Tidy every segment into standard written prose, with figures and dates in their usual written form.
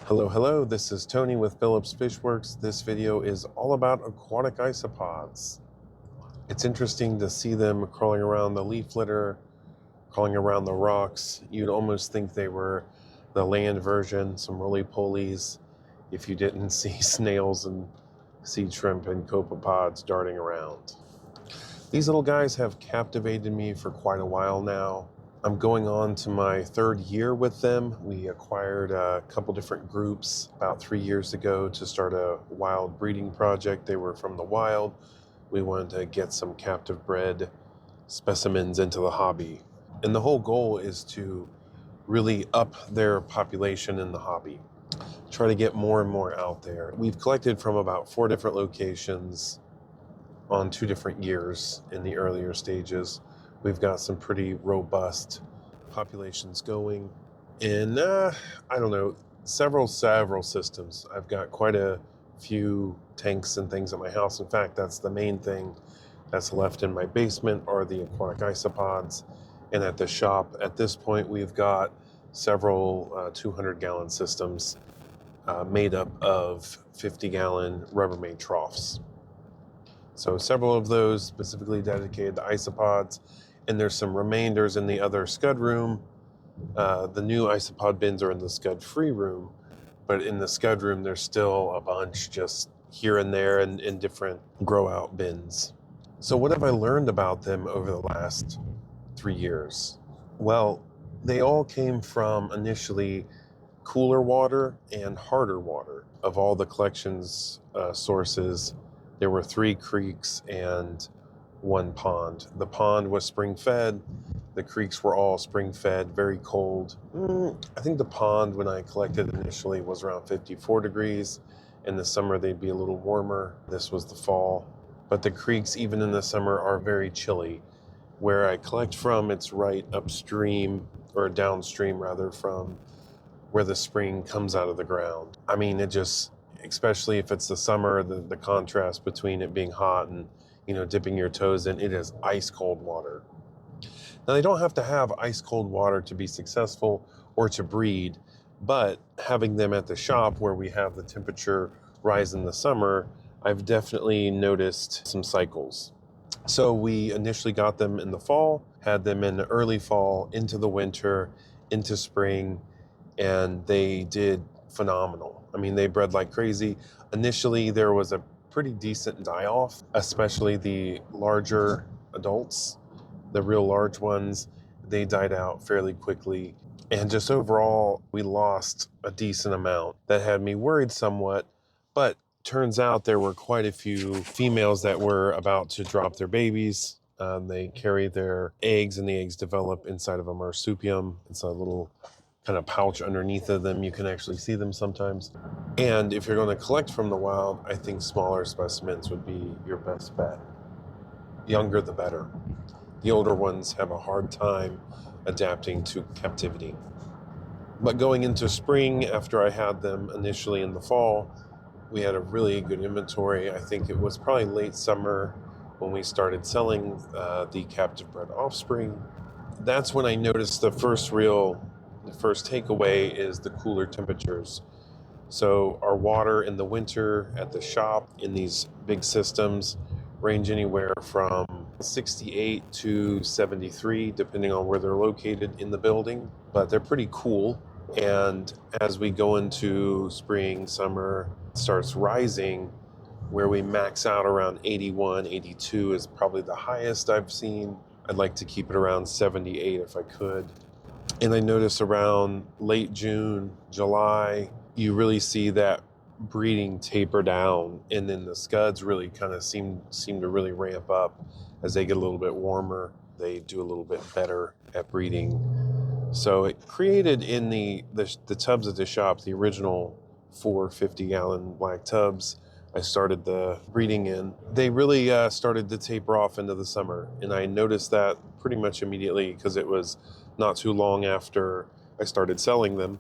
Hello, this is Tony with Phillips Fishworks. This video is all about aquatic isopods. It's interesting to see them crawling around the leaf litter, crawling around the rocks. You'd almost think they were the land version, some roly-polies, if you didn't see snails and sea shrimp and copepods darting around. These little guys have captivated me for quite a while now. I'm going on to my third year with them. We acquired a couple different groups about 3 years ago to start a wild breeding project. They were from the wild. We wanted to get some captive bred specimens into the hobby. And the whole goal is to really up their population in the hobby. Try to get more and more out there. We've collected from about 4 different locations on 2 different years in the earlier stages. We've got some pretty robust populations going. And I don't know, several systems. I've got quite a few tanks and things at my house. In fact, that's the main thing that's left in my basement are the aquatic isopods. And at the shop, at this point, we've got several 200-gallon systems made up of 50-gallon Rubbermaid troughs. So several of those specifically dedicated to isopods, and there's some remainders in the other scud room. The new isopod bins are in the scud-free room, but in the scud room there's still a bunch just here and there in different grow-out bins. So what have I learned about them over the last 3 years? Well, they all came from initially cooler water and harder water. Of all the collections sources, there were 3 creeks and 1 pond. The pond was spring-fed. The creeks were all spring-fed, very cold. I think the pond, when I collected initially, was around 54 degrees. In the summer, they'd be a little warmer. This was the fall. But the creeks, even in the summer, are very chilly. Where I collect from, it's right upstream, or downstream, rather, from where the spring comes out of the ground. I mean, it just, especially if it's the summer, the contrast between it being hot and dipping your toes in, it is ice cold water. Now, they don't have to have ice cold water to be successful or to breed, but having them at the shop where we have the temperature rise in the summer, I've definitely noticed some cycles. So we initially got them in the fall, had them in the early fall, into the winter, into spring, and they did phenomenal. I mean, they bred like crazy. Initially, there was a pretty decent die-off, especially the larger adults, the real large ones. They died out fairly quickly. And just overall, we lost a decent amount. That had me worried somewhat, but turns out there were quite a few females that were about to drop their babies. They carry their eggs, and the eggs develop inside of a marsupium. It's a little kind of pouch underneath of them. You can actually see them sometimes. And if you're going to collect from the wild, I think smaller specimens would be your best bet. Younger the better. The older ones have a hard time adapting to captivity. But going into spring, after I had them initially in the fall, we had a really good inventory. I think it was probably late summer when we started selling the captive bred offspring. That's when I noticed the first takeaway is the cooler temperatures. So our water in the winter at the shop in these big systems range anywhere from 68 to 73, depending on where they're located in the building, but they're pretty cool. And as we go into spring, summer, it starts rising, where we max out around 81, 82 is probably the highest I've seen. I'd like to keep it around 78 if I could. And I notice around late June, July, you really see that breeding taper down, and then the scuds really kind of seem to really ramp up as they get a little bit warmer. They do a little bit better at breeding. So it created in the tubs at the shop, the original 4 50-gallon black tubs I started the breeding in, they really started to taper off into the summer. And I noticed that pretty much immediately because it was not too long after I started selling them.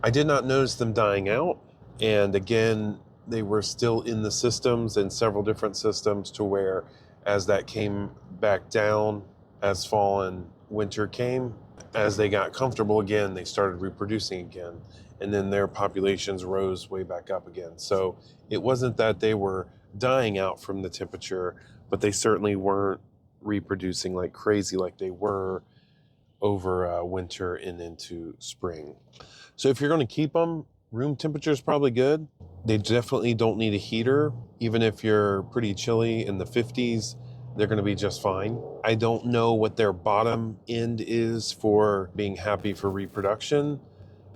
I did not notice them dying out. And again, they were still in the systems, and several different systems, to where as that came back down, as fall and winter came, As they got comfortable again, they started reproducing again, and then their populations rose way back up again. So it wasn't that they were dying out from the temperature, but they certainly weren't reproducing like crazy like they were over winter and into spring. So if you're going to keep them, room temperature is probably good. They definitely don't need a heater. Even if you're pretty chilly in the 50s, they're going to be just fine. I don't know what their bottom end is for being happy for reproduction,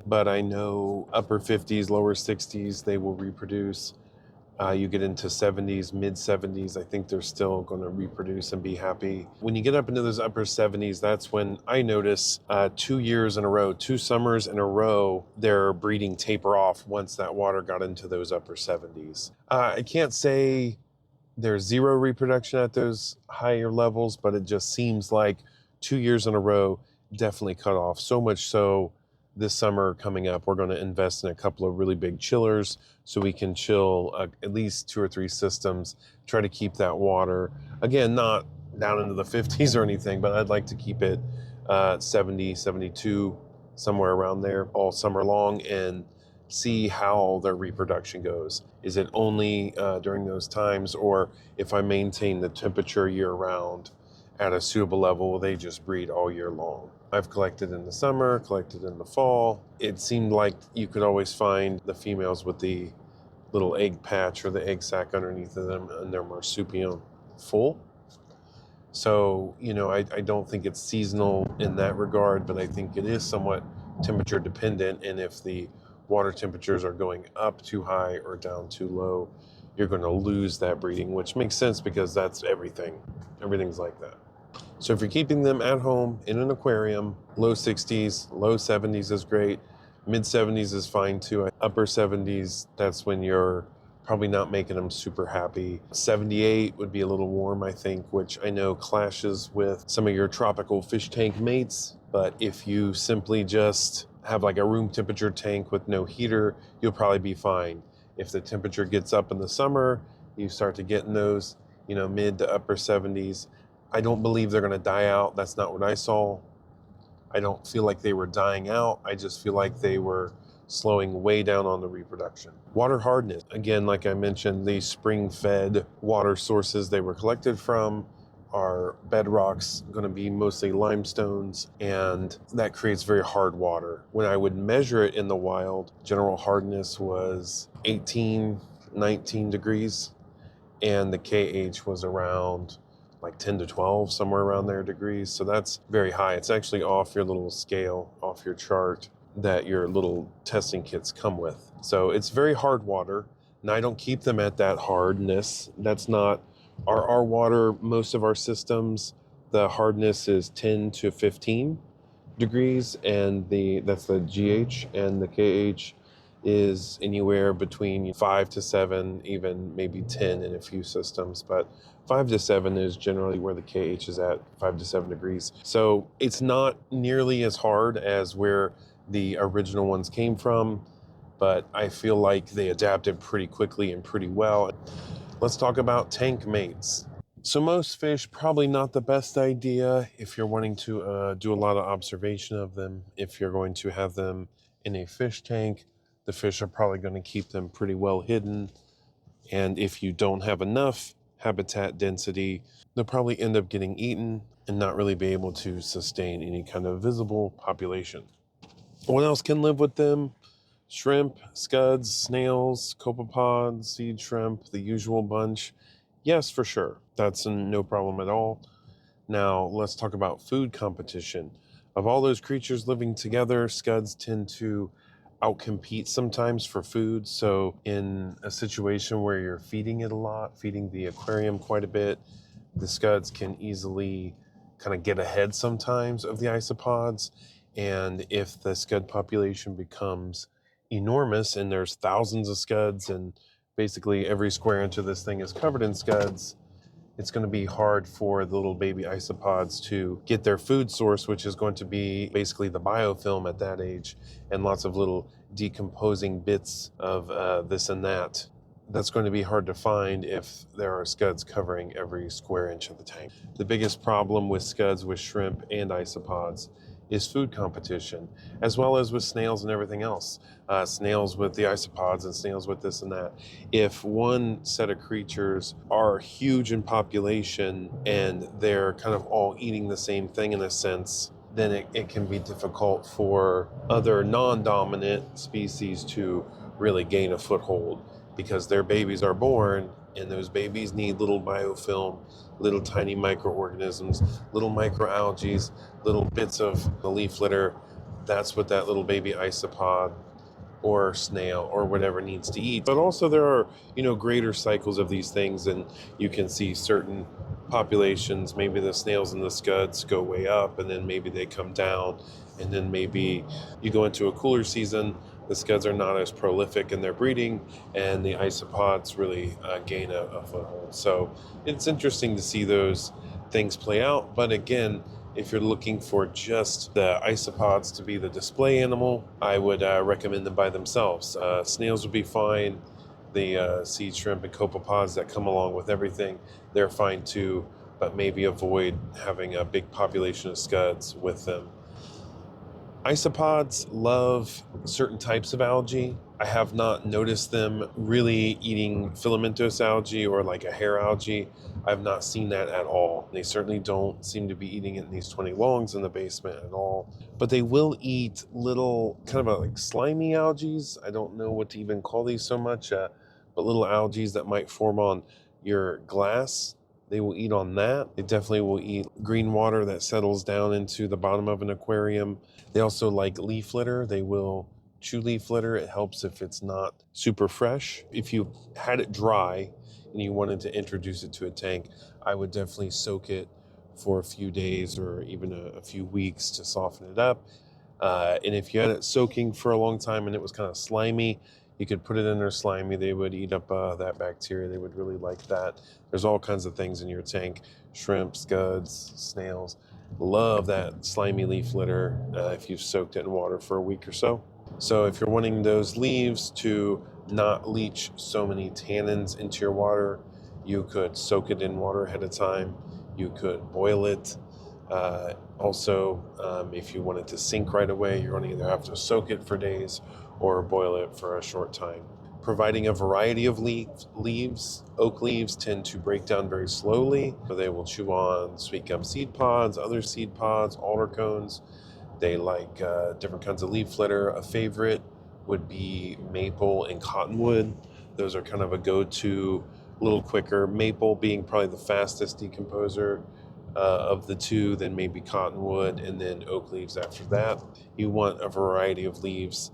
but I know upper 50s, lower 60s, they will reproduce. You get into 70s, mid 70s, I think they're still going to reproduce and be happy. When you get up into those upper 70s, that's when I notice 2 years in a row, 2 summers in a row, their breeding taper off once that water got into those upper 70s. I can't say there's zero reproduction at those higher levels, but it just seems like 2 years in a row definitely cut off. So much so this summer coming up, we're going to invest in a couple of really big chillers so we can chill at least 2 or 3 systems, try to keep that water, again, not down into the 50s or anything, but I'd like to keep it 70, 72, somewhere around there all summer long, and see how their reproduction goes. Is it only during those times, or if I maintain the temperature year round at a suitable level, will they just breed all year long? I've collected in the summer, collected in the fall. It seemed like you could always find the females with the little egg patch or the egg sac underneath of them and their marsupium full. So, I don't think it's seasonal in that regard, but I think it is somewhat temperature dependent. And if the water temperatures are going up too high or down too low, you're going to lose that breeding, which makes sense because that's everything. Everything's like that. So if you're keeping them at home in an aquarium, low 60s, low 70s is great. Mid 70s is fine too. Upper 70s, that's when you're probably not making them super happy. 78 would be a little warm, I think, which I know clashes with some of your tropical fish tank mates. But if you simply just have like a room temperature tank with no heater, you'll probably be fine. If the temperature gets up in the summer, you start to get in those, mid to upper 70s. I don't believe they're going to die out. That's not what I saw. I don't feel like they were dying out. I just feel like they were slowing way down on the reproduction. Water hardness. Again, like I mentioned, the spring-fed water sources they were collected from are bedrocks, going to be mostly limestones, and that creates very hard water. When I would measure it in the wild, general hardness was 18, 19 degrees, and the KH was around like 10 to 12, somewhere around there degrees. So that's very high. It's actually off your little scale, off your chart that your little testing kits come with. So it's very hard water. And I don't keep them at that hardness. That's not our water. Most of our systems, the hardness is 10 to 15 degrees, and that's the GH, and the KH is anywhere between 5 to 7, even maybe 10 in a few systems, but 5 to 7 is generally where the KH is at, 5 to 7 degrees. So it's not nearly as hard as where the original ones came from, but I feel like they adapted pretty quickly and pretty well. Let's talk about tank mates. So most fish, probably not the best idea if you're wanting to do a lot of observation of them. If you're going to have them in a fish tank, the fish are probably going to keep them pretty well hidden. And if you don't have enough habitat density, they'll probably end up getting eaten and not really be able to sustain any kind of visible population. What else can live with them? Shrimp, scuds, snails, copepods, seed shrimp, the usual bunch. Yes, for sure. That's no problem at all. Now, let's talk about food competition. Of all those creatures living together, scuds tend to outcompete sometimes for food. So in a situation where you're feeding it a lot, feeding the aquarium quite a bit, the scuds can easily kind of get ahead sometimes of the isopods. And if the scud population becomes enormous and there's thousands of scuds and basically every square inch of this thing is covered in scuds, it's going to be hard for the little baby isopods to get their food source, which is going to be basically the biofilm at that age, and lots of little decomposing bits of this and that. That's going to be hard to find if there are scuds covering every square inch of the tank. The biggest problem with scuds, with shrimp and isopods, is food competition, as well as with snails and everything else. Snails with the isopods and snails with this and that. If one set of creatures are huge in population and they're kind of all eating the same thing in a sense, then it can be difficult for other non-dominant species to really gain a foothold, because their babies are born and those babies need little biofilm, little tiny microorganisms, little microalgae, little bits of the leaf litter. That's what that little baby isopod or snail or whatever needs to eat. But also there are, greater cycles of these things, and you can see certain populations, maybe the snails and the scuds go way up and then maybe they come down, and then maybe you go into a cooler season, the scuds are not as prolific in their breeding and the isopods really gain a foothold. So it's interesting to see those things play out. But again, if you're looking for just the isopods to be the display animal, I would recommend them by themselves. Snails would be fine. The sea shrimp and copepods that come along with everything, they're fine too, but maybe avoid having a big population of scuds with them. Isopods love certain types of algae. I have not noticed them really eating filamentous algae or like a hair algae. I've not seen that at all. They certainly don't seem to be eating it in these 20 longs in the basement at all. But they will eat little kind of like slimy algae. I don't know what to even call these so much, but little algae that might form on your glass. They will eat on that. They definitely will eat green water that settles down into the bottom of an aquarium. They also like leaf litter. They will chew leaf litter. It helps if it's not super fresh. If you had it dry and you wanted to introduce it to a tank, I would definitely soak it for a few days or even a few weeks to soften it up. And if you had it soaking for a long time and it was kind of slimy, you could put it in there slimy. They would eat up that bacteria. They would really like that. There's all kinds of things in your tank. Shrimp, scuds, snails. Love that slimy leaf litter if you've soaked it in water for a week or so. So if you're wanting those leaves to not leach so many tannins into your water, you could soak it in water ahead of time. You could boil it. Also, if you want it to sink right away, you're going to either have to soak it for days or boil it for a short time. Providing a variety of leaves. Oak leaves tend to break down very slowly, so they will chew on sweet gum seed pods, other seed pods, alder cones. They like different kinds of leaf litter. A favorite would be maple and cottonwood. Those are kind of a go-to, a little quicker. Maple being probably the fastest decomposer of the two, then maybe cottonwood, and then oak leaves after that. You want a variety of leaves,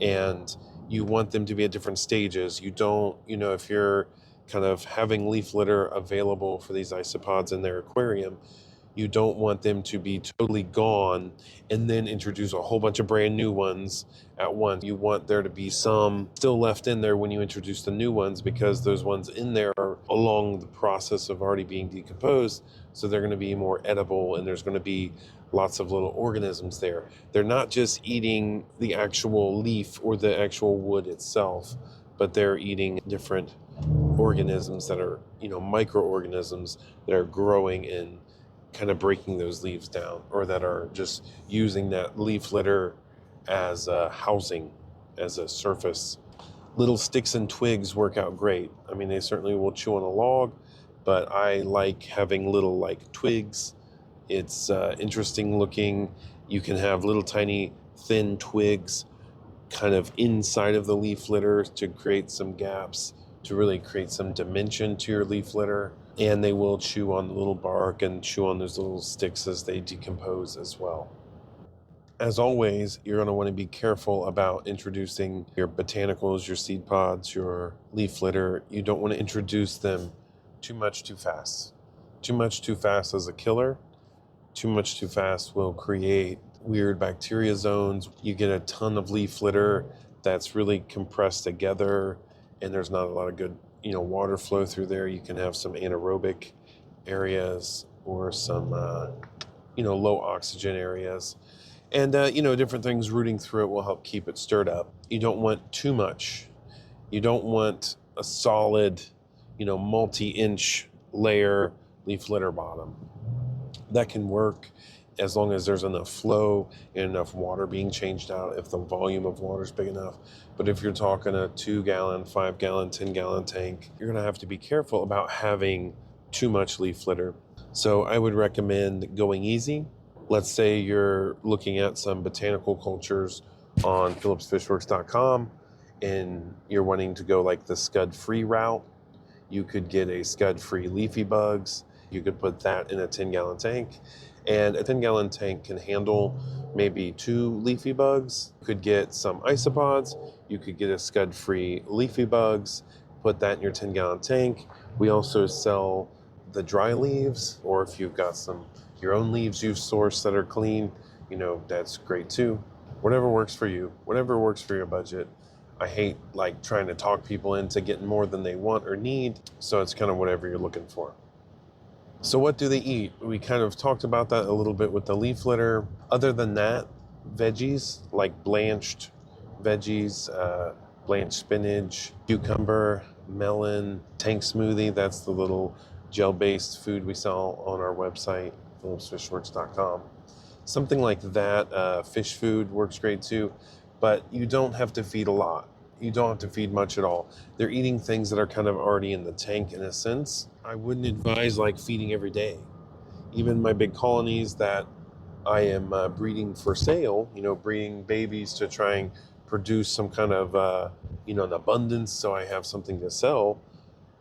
and you want them to be at different stages. You don't, if you're kind of having leaf litter available for these isopods in their aquarium, you don't want them to be totally gone and then introduce a whole bunch of brand new ones at once. You want there to be some still left in there when you introduce the new ones, because those ones in there are along the process of already being decomposed. So they're going to be more edible, and there's going to be lots of little organisms there. They're not just eating the actual leaf or the actual wood itself, but they're eating different organisms that are, microorganisms that are growing in, kind of breaking those leaves down, or that are just using that leaf litter as a housing, as a surface. Little sticks and twigs work out great. I mean, they certainly will chew on a log, but I like having little like twigs. It's interesting looking. You can have little tiny thin twigs kind of inside of the leaf litter to create some gaps, to really create some dimension to your leaf litter. And they will chew on the little bark and chew on those little sticks as they decompose as well. As always, you're going to want to be careful about introducing your botanicals, your seed pods, your leaf litter. You don't want to introduce them too much too fast. Too much too fast is a killer. Too much too fast will create weird bacteria zones. You get a ton of leaf litter that's really compressed together, and there's not a lot of good water flow through there. You can have some anaerobic areas or some low oxygen areas, and different things rooting through it will help keep it stirred up. You don't want too much. You don't want a solid multi-inch layer leaf litter bottom. That can work as long as there's enough flow and enough water being changed out, if the volume of water is big enough. But if you're talking a 2-gallon, 5-gallon, 10-gallon tank, you're going to have to be careful about having too much leaf litter. So I would recommend going easy. Let's say you're looking at some botanical cultures on phillipsfishworks.com and you're wanting to go like the scud-free route. You could get a scud-free leafy bugs. You could put that in a 10-gallon tank, and a 10-gallon tank can handle maybe 2 leafy bugs. You could get some isopods. You could get a scud-free leafy bugs, put that in your 10-gallon tank. We also sell the dry leaves, or if you've got some your own leaves you've sourced that are clean, that's great too. Whatever works for you, whatever works for your budget. I hate like trying to talk people into getting more than they want or need, so it's kind of whatever you're looking for. So what do they eat? We kind of talked about that a little bit with the leaf litter. Other than that, veggies like blanched veggies, blanched spinach, cucumber, melon, tank smoothie. That's the little gel-based food we sell on our website, phillipsfishworks.com. Something like that. Fish food works great too, but you don't have to feed a lot. You don't have to feed much at all. They're eating things that are kind of already in the tank in a sense. I wouldn't advise like feeding every day. Even my big colonies that I am breeding for sale, breeding babies to try and produce some kind of, an abundance so I have something to sell.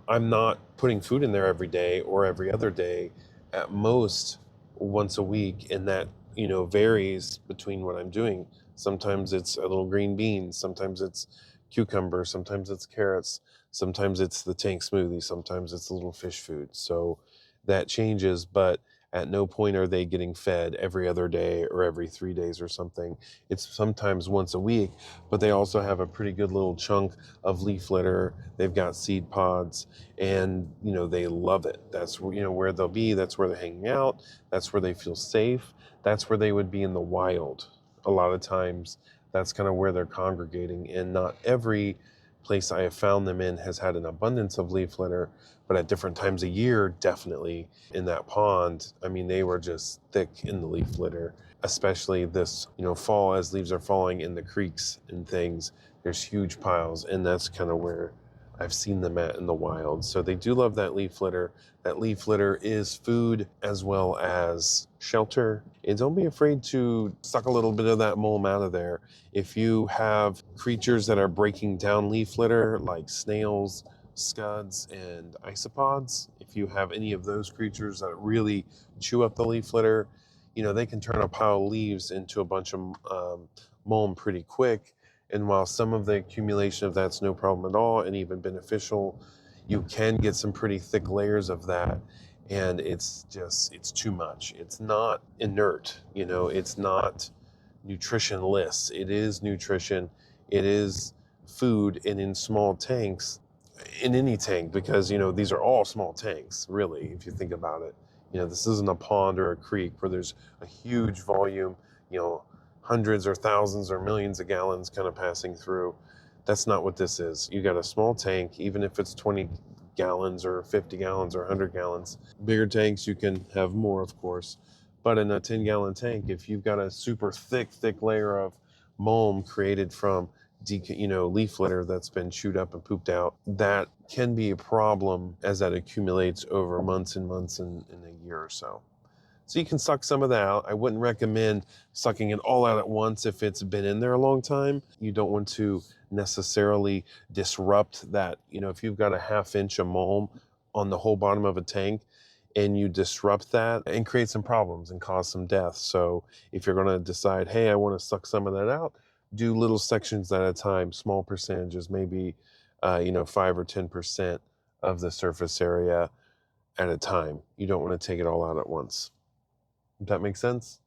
I'm not putting food in there every day or every other day, at most once a week, and that varies between what I'm doing. Sometimes it's a little green beans, sometimes it's cucumber, sometimes it's carrots, sometimes it's the tank smoothie, sometimes it's a little fish food. So that changes, but at no point are they getting fed every other day or every 3 days or something. It's sometimes once a week, but they also have a pretty good little chunk of leaf litter. They've got seed pods, and they love it. That's where they'll be. That's where they're hanging out. That's where they feel safe. That's where they would be in the wild. A lot of times, that's kind of where they're congregating, and not every place I have found them in has had an abundance of leaf litter, but at different times a year, definitely in that pond, I mean, they were just thick in the leaf litter, especially this, fall as leaves are falling in the creeks and things, there's huge piles, and that's kind of where I've seen them at in the wild. So they do love that leaf litter. That leaf litter is food as well as shelter. And don't be afraid to suck a little bit of that mulm out of there. If you have creatures that are breaking down leaf litter, like snails, scuds, and isopods, if you have any of those creatures that really chew up the leaf litter, they can turn a pile of leaves into a bunch of mulm pretty quick. And while some of the accumulation of that's no problem at all and even beneficial, you can get some pretty thick layers of that. And it's too much. It's not inert, it's not nutritionless. It is nutrition. It is food, and in small tanks, in any tank, because, these are all small tanks, really, if you think about it. This isn't a pond or a creek where there's a huge volume, hundreds or thousands or millions of gallons kind of passing through. That's not what this is. You got a small tank, even if it's 20 gallons or 50 gallons or 100 gallons. Bigger tanks, you can have more, of course. But in a 10-gallon tank, if you've got a super thick layer of mulm created from leaf litter that's been chewed up and pooped out, that can be a problem as that accumulates over months and months and a year or so. So you can suck some of that out. I wouldn't recommend sucking it all out at once if it's been in there a long time. You don't want to necessarily disrupt that. If you've got a 1/2 inch of mulm on the whole bottom of a tank and you disrupt that and create some problems and cause some death. So if you're going to decide, hey, I want to suck some of that out, do little sections at a time, small percentages, maybe 5 or 10% of the surface area at a time. You don't want to take it all out at once. Does that make sense?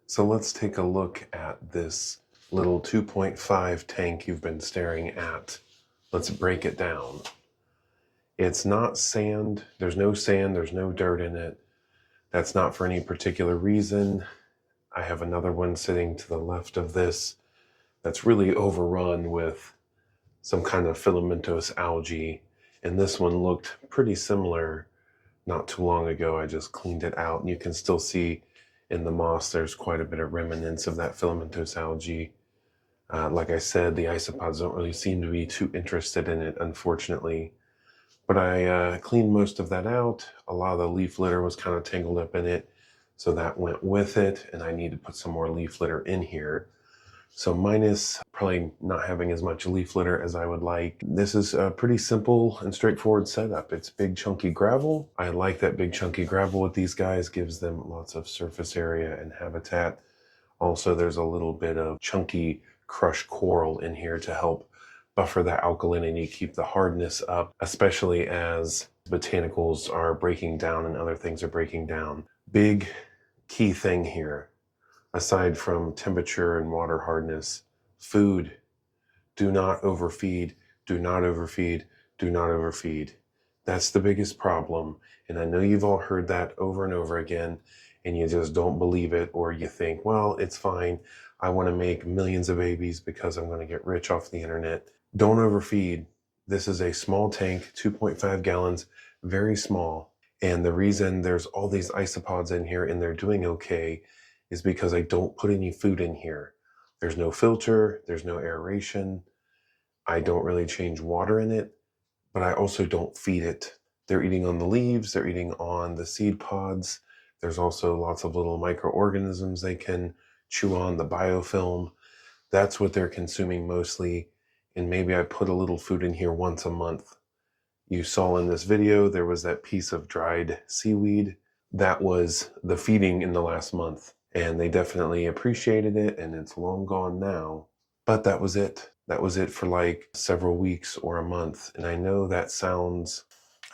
So let's take a look at this little 2.5 tank you've been staring at. Let's break it down. It's not sand. There's no sand. There's no dirt in it. That's not for any particular reason. I have another one sitting to the left of this that's really overrun with some kind of filamentous algae. And this one looked pretty similar not too long ago. I just cleaned it out, and you can still see In the moss, there's quite a bit of remnants of that filamentous algae. Like I said, the isopods don't really seem to be too interested in it, unfortunately. But I cleaned most of that out. A lot of the leaf litter was kind of tangled up in it, so that went with it, and I need to put some more leaf litter in here. So minus probably not having as much leaf litter as I would like. This is a pretty simple and straightforward setup. It's big chunky gravel. I like that big chunky gravel with these guys, gives them lots of surface area and habitat. Also, there's a little bit of chunky crushed coral in here to help buffer the alkalinity, keep the hardness up, especially as botanicals are breaking down and other things are breaking down. Big key thing here, aside from temperature and water hardness, food. Do not overfeed, do not overfeed, do not overfeed. That's the biggest problem. And I know you've all heard that over and over again, and you just don't believe it, or you think, well, it's fine. I want to make millions of babies because I'm going to get rich off the internet. Don't overfeed. This is a small tank, 2.5 gallons, very small. And the reason there's all these isopods in here and they're doing okay is because I don't put any food in here. There's no filter, there's no aeration. I don't really change water in it, but I also don't feed it. They're eating on the leaves, they're eating on the seed pods. There's also lots of little microorganisms they can chew on, the biofilm. That's what they're consuming mostly. And maybe I put a little food in here once a month. You saw in this video, there was that piece of dried seaweed. That was the feeding in the last month. And they definitely appreciated it, and it's long gone now. But that was it. That was it for like several weeks or a month. And I know that sounds,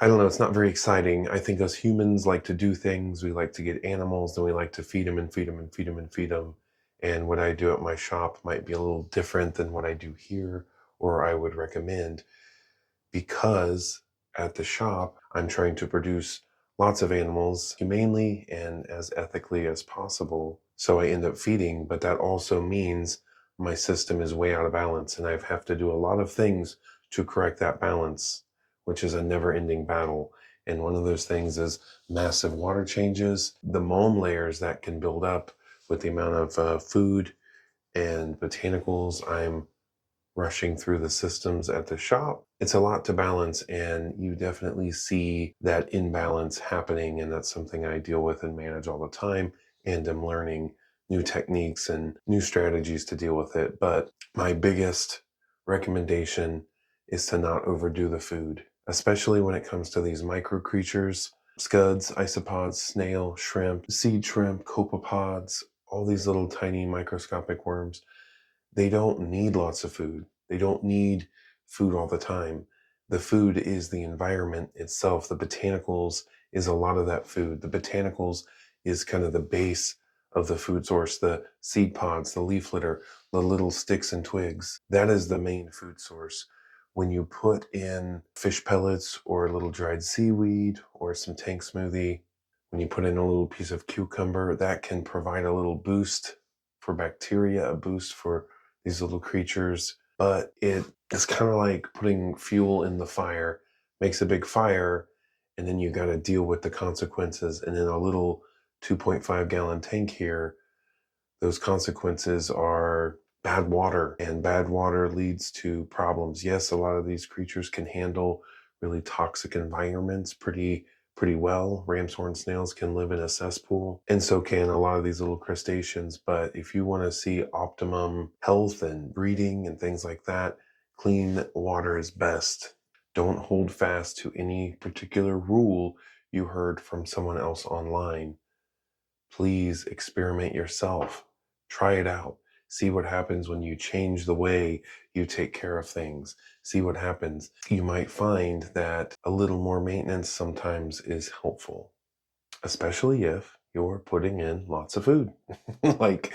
I don't know, it's not very exciting. I think us humans like to do things. We like to get animals, and we like to feed them and feed them and feed them and feed them. And what I do at my shop might be a little different than what I do here, or I would recommend, because at the shop, I'm trying to produce lots of animals humanely and as ethically as possible. So I end up feeding, but that also means my system is way out of balance, and I have to do a lot of things to correct that balance, which is a never-ending battle. And one of those things is massive water changes, the mold layers that can build up with the amount of food and botanicals I'm rushing through the systems at the shop. It's a lot to balance, and you definitely see that imbalance happening, and that's something I deal with and manage all the time, and I'm learning new techniques and new strategies to deal with it. But my biggest recommendation is to not overdo the food, especially when it comes to these micro creatures, scuds, isopods, snail, shrimp, seed shrimp, copepods, all these little tiny microscopic worms. They don't need lots of food. They don't need food all the time. The food is the environment itself. The botanicals is a lot of that food. The botanicals is kind of the base of the food source, the seed pods, the leaf litter, the little sticks and twigs. That is the main food source. When you put in fish pellets or a little dried seaweed or some tank smoothie, when you put in a little piece of cucumber, that can provide a little boost for bacteria, a boost for these little creatures. But it is kind of like putting fuel in the fire, makes a big fire, and then you got to deal with the consequences. And in a little 2.5 gallon tank here, those consequences are bad water, and bad water leads to problems. Yes, a lot of these creatures can handle really toxic environments pretty well. Ram's horn snails can live in a cesspool, and so can a lot of these little crustaceans. But if you want to see optimum health and breeding and things like that, clean water is best. Don't hold fast to any particular rule you heard from someone else online. Please experiment yourself. Try it out. See what happens when you change the way you take care of things. See what happens. You might find that a little more maintenance sometimes is helpful, especially if you're putting in lots of food. Like,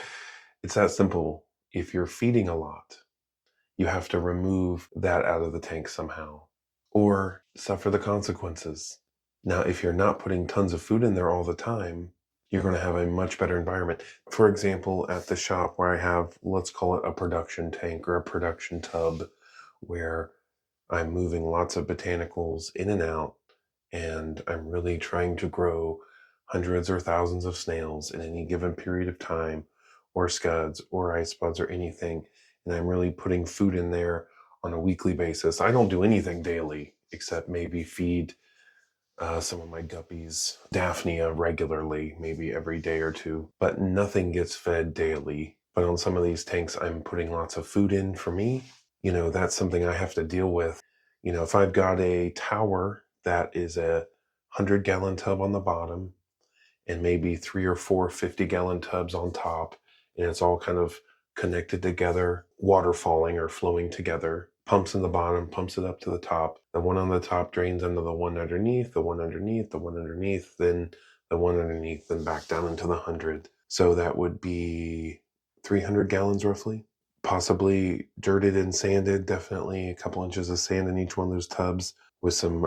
it's that simple. If you're feeding a lot, you have to remove that out of the tank somehow, or suffer the consequences. Now, if you're not putting tons of food in there all the time, you're going to have a much better environment. For example, at the shop where I have, let's call it a production tank or a production tub, where I'm moving lots of botanicals in and out, and I'm really trying to grow hundreds or thousands of snails in any given period of time, or scuds or isopods or anything, and I'm really putting food in there on a weekly basis. I don't do anything daily except maybe feed some of my guppies Daphnia regularly, maybe every day or two, but nothing gets fed daily. But on some of these tanks, I'm putting lots of food in for me. You know, that's something I have to deal with. You know, if I've got a tower that is a 100-gallon tub on the bottom and maybe 3 or 4 50-gallon tubs on top, and it's all kind of connected together, water falling or flowing together, pumps in the bottom, pumps it up to the top. The one on the top drains into the one underneath, the one underneath, the one underneath, then the one underneath, then back down into the 100. So that would be 300 gallons roughly. Possibly dirted and sanded, definitely a couple inches of sand in each one of those tubs with some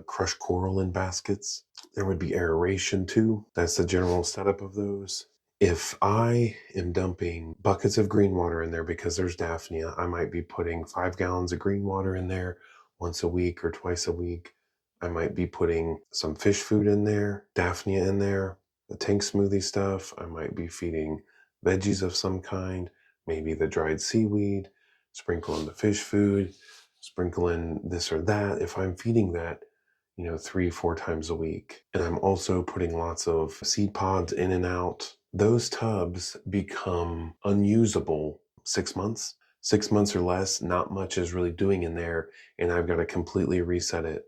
crushed coral in baskets. There would be aeration too. That's the general setup of those. If I am dumping buckets of green water in there because there's Daphnia, I might be putting 5 gallons of green water in there once a week or twice a week. I might be putting some fish food in there, Daphnia in there, the tank smoothie stuff. I might be feeding veggies of some kind, maybe the dried seaweed, sprinkle in the fish food, sprinkle in this or that. If I'm feeding that, 3-4 times a week. And I'm also putting lots of seed pods in and out. Those tubs become unusable 6 months. 6 months or less, not much is really doing in there, and I've got to completely reset it.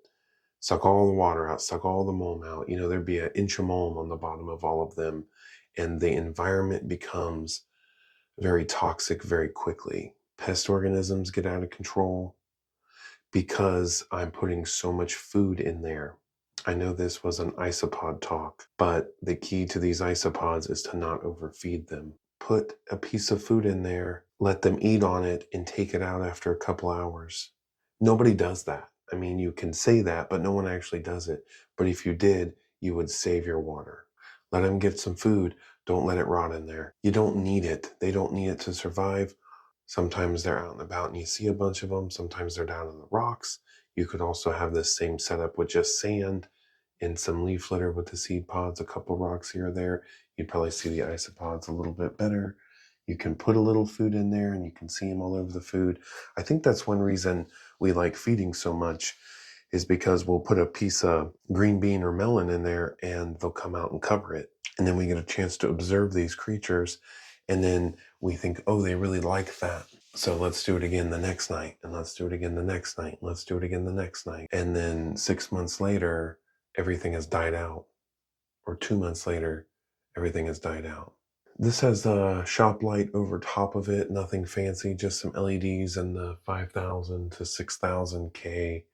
Suck all the water out, suck all the mold out. There'd be an inch of mold on the bottom of all of them, and the environment becomes very toxic very quickly. Pest organisms get out of control because I'm putting so much food in there. I know this was an isopod talk, but the key to these isopods is to not overfeed them. Put a piece of food in there, let them eat on it, and take it out after a couple hours. Nobody does that. I mean, you can say that, but no one actually does it. But if you did, you would save your water. Let them get some food. Don't let it rot in there. You don't need it. They don't need it to survive. Sometimes they're out and about and you see a bunch of them. Sometimes they're down in the rocks. You could also have this same setup with just sand and some leaf litter with the seed pods, a couple rocks here or there. You'd probably see the isopods a little bit better. You can put a little food in there and you can see them all over the food. I think that's one reason we like feeding so much, is because we'll put a piece of green bean or melon in there and they'll come out and cover it. And then we get a chance to observe these creatures. And then we think, oh, they really like that. So let's do it again the next night. And let's do it again the next night. Let's do it again the next night. And then 6 months later, everything has died out. Or 2 months later, everything has died out. This has a shop light over top of it. Nothing fancy, just some LEDs in the 5,000 to 6,000 K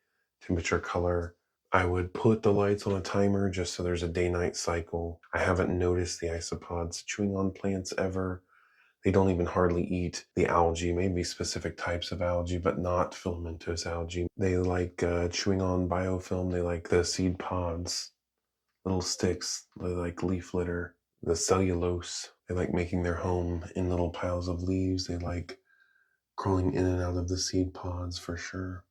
temperature color. I would put the lights on a timer just so there's a day-night cycle. I haven't noticed the isopods chewing on plants ever. They don't even hardly eat the algae, maybe specific types of algae, but not filamentous algae. They like chewing on biofilm. They like the seed pods, little sticks. They like leaf litter, the cellulose. They like making their home in little piles of leaves. They like crawling in and out of the seed pods for sure.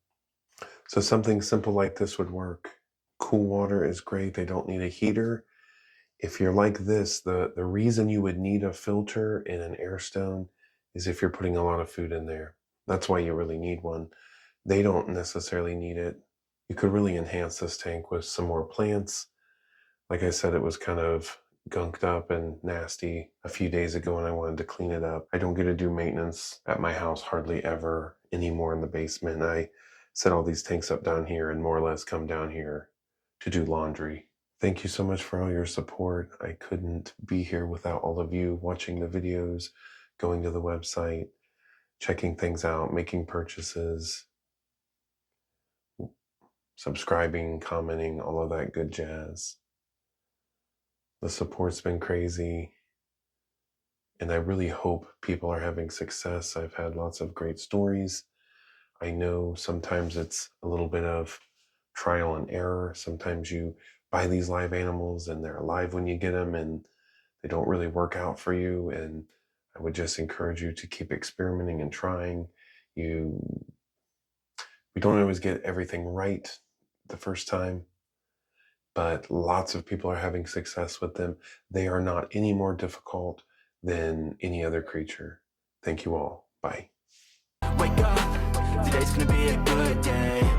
So something simple like this would work. Cool water is great. They don't need a heater. If you're like this, the reason you would need a filter in an air stone is if you're putting a lot of food in there. That's why you really need one. They don't necessarily need it. You could really enhance this tank with some more plants. Like I said, it was kind of gunked up and nasty a few days ago and I wanted to clean it up. I don't get to do maintenance at my house hardly ever anymore in the basement. I set all these tanks up down here and more or less come down here to do laundry. Thank you so much for all your support. I couldn't be here without all of you watching the videos, going to the website, checking things out, making purchases, subscribing, commenting, all of that good jazz. The support's been crazy, and I really hope people are having success. I've had lots of great stories. I know sometimes it's a little bit of trial and error. Sometimes you buy these live animals and they're alive when you get them and they don't really work out for you. And I would just encourage you to keep experimenting and trying. We don't always get everything right the first time. but lots of people are having success with them. They are not any more difficult than any other creature. Thank you all. Bye. Wake up, today's gonna be a good day.